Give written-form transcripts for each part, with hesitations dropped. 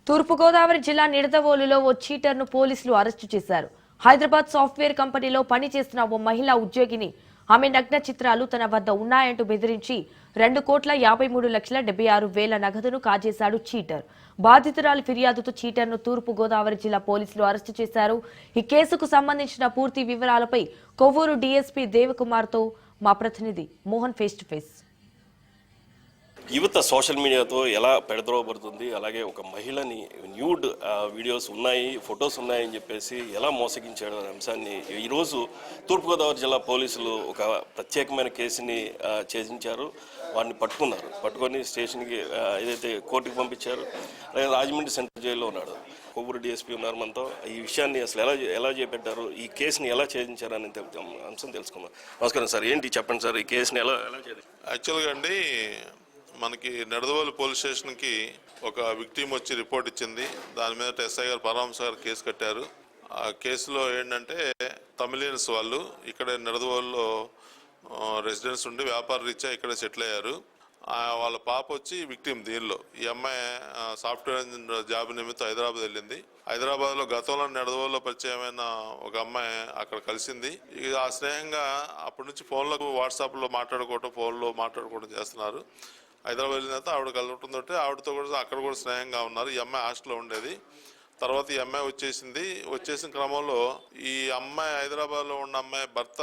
తూర్పుగోదావరి జిల్లా నిడదవోలులో ఓ చీటర్ను పోలీసులు అరెస్టు చేశారు. హైదరాబాద్ సాఫ్ట్వేర్ కంపెనీలో పనిచేస్తున్న ఓ మహిళా ఉద్యోగిని ఆమె నగ్న చిత్రాలు తన వద్ద ఉన్నాయంటూ బెదిరించి 2,53,76,000 నగదును కాజేశాడు చీటర్. బాధితురాలి ఫిర్యాదుతో చీటర్ను తూర్పుగోదావరి జిల్లా పోలీసులు అరెస్టు చేశారు. ఈ కేసుకు సంబంధించిన పూర్తి వివరాలపై కొవ్వూరు డీఎస్పీ దేవకుమార్తో మా ప్రతినిధి మోహన్ ఫేస్ టు ఫేస్. యువత సోషల్ మీడియాతో ఎలా పెడద్రోబడుతుంది, అలాగే ఒక మహిళని న్యూడ్ వీడియోస్ ఉన్నాయి, ఫొటోస్ ఉన్నాయని చెప్పేసి ఎలా మోసగించాడు అనే అంశాన్ని ఈరోజు తూర్పుగోదావరి జిల్లా పోలీసులు ఒక ప్రత్యేకమైన కేసుని ఛేదించారు. వాడిని పట్టుకొని స్టేషన్కి ఏదైతే కోర్టుకు పంపించారు. అలాగే రాజమండ్రి సెంట్రల్ జైల్లో ఉన్నాడు. కొవ్వూరు డీఎస్పీ ఉన్నారు మనతో. ఈ విషయాన్ని అసలు ఎలా చేపట్టారు, ఈ కేసుని ఎలా ఛేదించారు అని అంశం తెలుసుకుందాం. నమస్కారం సార్, ఏంటి చెప్పండి సార్, ఈ కేసుని ఎలా యాక్చువల్గా అండి, మనకి నిడదవోలు పోలీస్ స్టేషన్కి ఒక విక్టిమ్ వచ్చి రిపోర్ట్ ఇచ్చింది. దాని మీద ఎస్ఐ గారు పరమహంస గారు కేసు కట్టారు. ఆ కేసులో ఏంటంటే తమిళియన్స్ వాళ్ళు ఇక్కడ నిడదవోలులో రెసిడెన్స్ ఉండి వ్యాపార రీత్యా ఇక్కడ సెటిల్ అయ్యారు. వాళ్ళ పాప వచ్చి విక్టిమ్. దీనిలో ఈ అమ్మాయి సాఫ్ట్వేర్ ఇంజనీర్ జాబ్ నిమిత్తం హైదరాబాద్ వెళ్ళింది. హైదరాబాద్లో గతంలో నిడదవోలులో పరిచయమైన ఒక అమ్మాయి అక్కడ కలిసింది. ఇక ఆ స్నేహంగా అప్పటి నుంచి వాట్సాప్లో ఫోన్లో మాట్లాడుకోవడం చేస్తున్నారు. హైదరాబాద్ వెళ్ళిన తర్వాత ఆవిడ కలవటంతో ఆవిడతో కూడా అక్కడ కూడా స్నేహంగా ఉన్నారు. ఈ అమ్మాయి హాస్టల్లో ఉండేది. తర్వాత ఈ అమ్మాయి వచ్చేసిన క్రమంలో ఈ అమ్మాయి హైదరాబాద్లో ఉన్న అమ్మాయి భర్త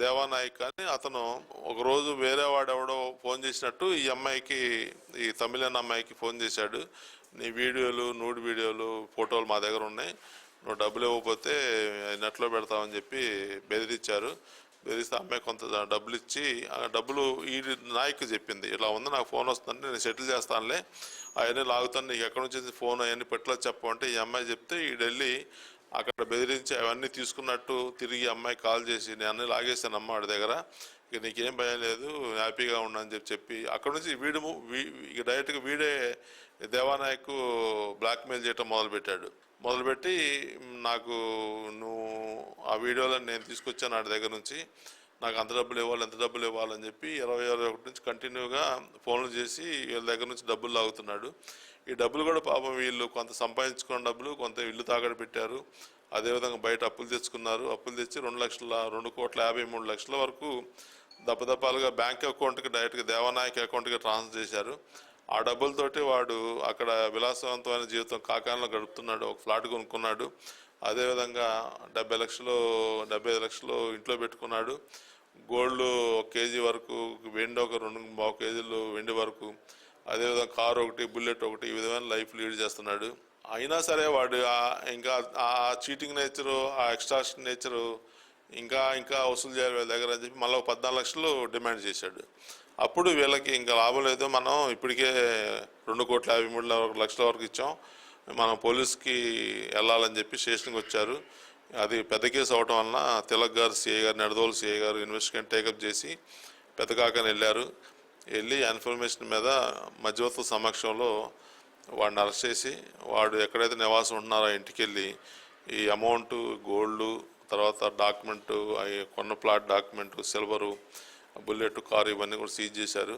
దేవానాయక్ అని అతను ఒకరోజు వేరే వాడెవడో ఫోన్ చేసినట్టు ఈ అమ్మాయికి, ఈ తమిళన్ అమ్మాయికి ఫోన్ చేశాడు. నీ నూడ్ వీడియోలు ఫోటోలు మా దగ్గర ఉన్నాయి, నువ్వు డబ్బులు ఇవ్వకపోతే నెట్లో పెడతామని చెప్పి బెదిరించారు. బెదిరిస్తే అమ్మాయి కొంత డబ్బులు ఇచ్చి, ఆ డబ్బులు ఈ నాయకు చెప్పింది, ఇలా ఉంది నాకు ఫోన్ వస్తుందంటే నేను సెటిల్ చేస్తానులే, అవన్నీ లాగుతాను, నీకు ఎక్కడి నుంచి ఫోన్ అవన్నీ పెట్టలో చెప్పమంటే ఈ అమ్మాయి చెప్తే ఈ ఢిల్లీ అక్కడ బెదిరించి అవన్నీ తీసుకున్నట్టు తిరిగి అమ్మాయి కాల్ చేసి నేను అన్నీ లాగేసాను అమ్మ వాడి దగ్గర, ఇక నీకేం భయం లేదు, హ్యాపీగా ఉండని చెప్పి అక్కడ నుంచి ఇక డైరెక్ట్గా వీడే దేవానాయకు బ్లాక్మెయిల్ చేయటం మొదలుపెట్టి నాకు నువ్వు ఆ వీడియోలను నేను తీసుకొచ్చాను వాడి దగ్గర నుంచి, నాకు ఎంత డబ్బులు ఇవ్వాలని చెప్పి 2021 నుంచి కంటిన్యూగా ఫోన్లు చేసి వీళ్ళ దగ్గర నుంచి డబ్బులు లాగుతున్నాడు. ఈ డబ్బులు కూడా పాపం వీళ్ళు కొంత సంపాదించుకున్న డబ్బులు, కొంత ఇల్లు తాకడ పెట్టారు. అదేవిధంగా బయట అప్పులు తెచ్చుకున్నారు. అప్పులు తెచ్చి 2,53,00,000 వరకు దప్పదప్పాలుగా బ్యాంక్ అకౌంట్కి డైరెక్ట్గా దేవానాయక్ అకౌంట్కి ట్రాన్స్ఫర్ చేశారు. ఆ డబ్బులతోటి వాడు అక్కడ విలాసవంతమైన జీవితం కాకానిలో గడుపుతున్నాడు. ఒక ఫ్లాట్ కొనుక్కున్నాడు. అదేవిధంగా 70 లక్షలు ఇంట్లో పెట్టుకున్నాడు. గోల్డ్ 1 కేజీ వరకు, వెండి ఒక 2 కేజీలు వెండి వరకు, అదేవిధంగా కారు ఒకటి, బుల్లెట్ ఒకటి, ఈ విధమైన లైఫ్ లీడ్ చేస్తున్నాడు. అయినా సరే వాడు ఇంకా ఆ చీటింగ్ నేచరు, ఆ ఎక్స్ట్రాషన్ నేచరు ఇంకా వసూలు చేయాలి వీళ్ళ దగ్గర అని చెప్పి మళ్ళీ 14 లక్షలు డిమాండ్ చేశాడు. అప్పుడు వీళ్ళకి ఇంకా లాభం లేదు, మనం ఇప్పటికే 2,53,00,000 వరకు ఇచ్చాం, మనం పోలీస్కి వెళ్ళాలని చెప్పి స్టేషన్కి వచ్చారు. అది పెద్ద కేసు అవడం వలన తిలక్ గారు, సిఐ గారు, నిడదవోలు సిఐ గారు ఇన్వెస్టిగేషన్ టేకప్ చేసి పెద్దకాకని వెళ్ళి ఇన్ఫర్మేషన్ మీద మధ్యవర్తుల సమక్షంలో వాడిని అరెస్ట్ చేసి, వాడు ఎక్కడైతే నివాసం ఉంటున్నారో ఆ ఇంటికి వెళ్ళి ఈ అమౌంట్, గోల్డ్, తర్వాత డాక్యుమెంటు, కొన్న plot document, silver, bullet, car ఇవన్నీ కూడా సీజ్ చేశారు.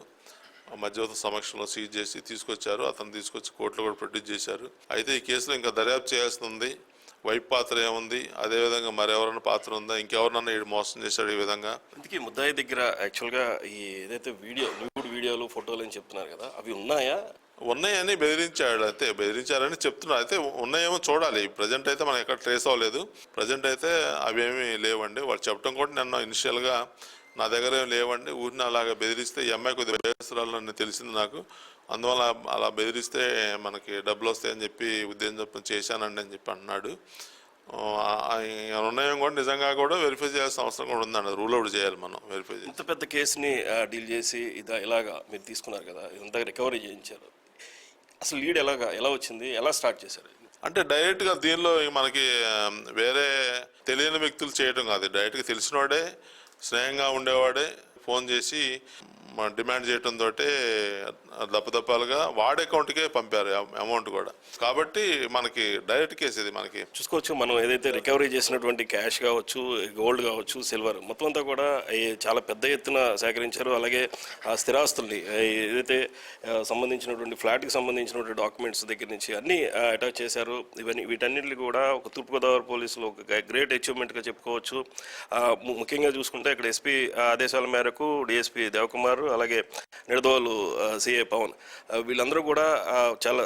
మధ్యవర్తుల సమక్షంలో సీజ్ చేసి తీసుకొచ్చారు. అతను తీసుకొచ్చి కోర్టులో కూడా ప్రొడ్యూస్ చేశారు. అయితే ఈ కేసులో ఇంకా దర్యాప్తు చేయాల్సి ఉంది. వైపు పాత్ర ఏముంది, అదేవిధంగా మరెవరైనా పాత్ర ఉందా, ఇంకెవరినన్నా ఈ మోసం చేశాడు ఈ విధంగా. అందుకే ముద్దాయి దగ్గర యాక్చువల్గా ఈ ఏదైతే వీడియోలు ఫోటోలు అని చెప్తున్నారు కదా, అవి ఉన్నాయని బెదిరించారని చెప్తున్నారు. అయితే ఉన్నాయేమో చూడాలి. ప్రజెంట్ అయితే మనం ఎక్కడ ట్రేస్ అవ్వలేదు. ప్రజెంట్ అయితే అవేమీ లేవండి. వాళ్ళు చెప్పడం కూడా నిన్న ఇనిషియల్గా నా దగ్గర ఏం లేవండి, ఊరిని అలాగా బెదిరిస్తే ఈ అమ్మాయి కొద్దిగా బెదిరిస్తున్నారని తెలిసింది నాకు, అందువల్ల అలా బెదిరిస్తే మనకి డబ్బులు వస్తాయని చెప్పి ఉద్దేశం చేశానండి అని చెప్పి అన్నాడు. ఉన్నాయం కూడా నిజంగా కూడా వెరిఫై చేయాల్సిన అవసరం కూడా ఉందండి. రూల్ అవుట్ చేయాలి మనం వెరిఫై చేయాలి. ఇంత పెద్ద కేసుని డీల్ చేసి ఇలాగా మీరు తీసుకున్నారు కదా, ఇదంతా రికవరీ చేయించారు. అసలు లీడ్ ఎలా వచ్చింది, ఎలా స్టార్ట్ చేశారు? అంటే డైరెక్ట్గా దీనిలో మనకి వేరే తెలియని వ్యక్తులు చేయడం కాదు, డైరెక్ట్గా తెలిసినవాడే, స్నేహంగా ఉండేవాడే ఫోన్ చేసి డిమాండ్ చేయడంతో దప్పదప్పాలుగా వాడి అకౌంట్కే పంపారు అమౌంట్ కూడా. కాబట్టి మనకి డైరెక్ట్ కేసు ఇది. మనకి చూసుకోవచ్చు, మనం ఏదైతే రికవరీ చేసినటువంటి క్యాష్ కావచ్చు, గోల్డ్ కావచ్చు, సిల్వర్ మొత్తం అంతా కూడా చాలా పెద్ద ఎత్తున సేకరించారు. అలాగే ఆ స్థిరాస్తుల్ని ఏదైతే సంబంధించినటువంటి ఫ్లాట్కి సంబంధించినటువంటి డాక్యుమెంట్స్ దగ్గర నుంచి అన్నీ అటాచ్ చేశారు. వీటన్నిటిని కూడా ఒక తూర్పుగోదావరి పోలీసులు ఒక గ్రేట్ అచీవ్మెంట్గా చెప్పుకోవచ్చు. ముఖ్యంగా చూసుకుంటే ఇక్కడ ఎస్పీ ఆదేశాల మేరకు డిఎస్పీ దేవకుమార్, అలాగే నిడదవోలు సిఏ పవన్, వీళ్ళందరూ కూడా చాలా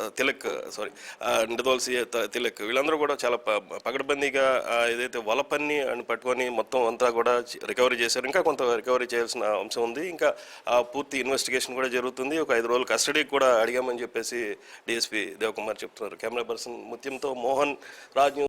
నిడదవోలు సిఏ తిలక్, వీళ్ళందరూ కూడా చాలా పకడ్బందీగా ఏదైతే వలపన్ని అని పట్టుకొని మొత్తం అంతా కూడా రికవరీ చేశారు. ఇంకా కొంత రికవరీ చేయాల్సిన అంశం ఉంది. ఇంకా పూర్తి ఇన్వెస్టిగేషన్ కూడా జరుగుతుంది. ఒక 5 రోజులు కస్టడీకి కూడా అడిగామని చెప్పేసి డిఎస్పీ దేవకుమార్ చెప్తున్నారు. కెమెరా పర్సన్ ముత్యంతో మోహన్, రాజ్ న్యూస్.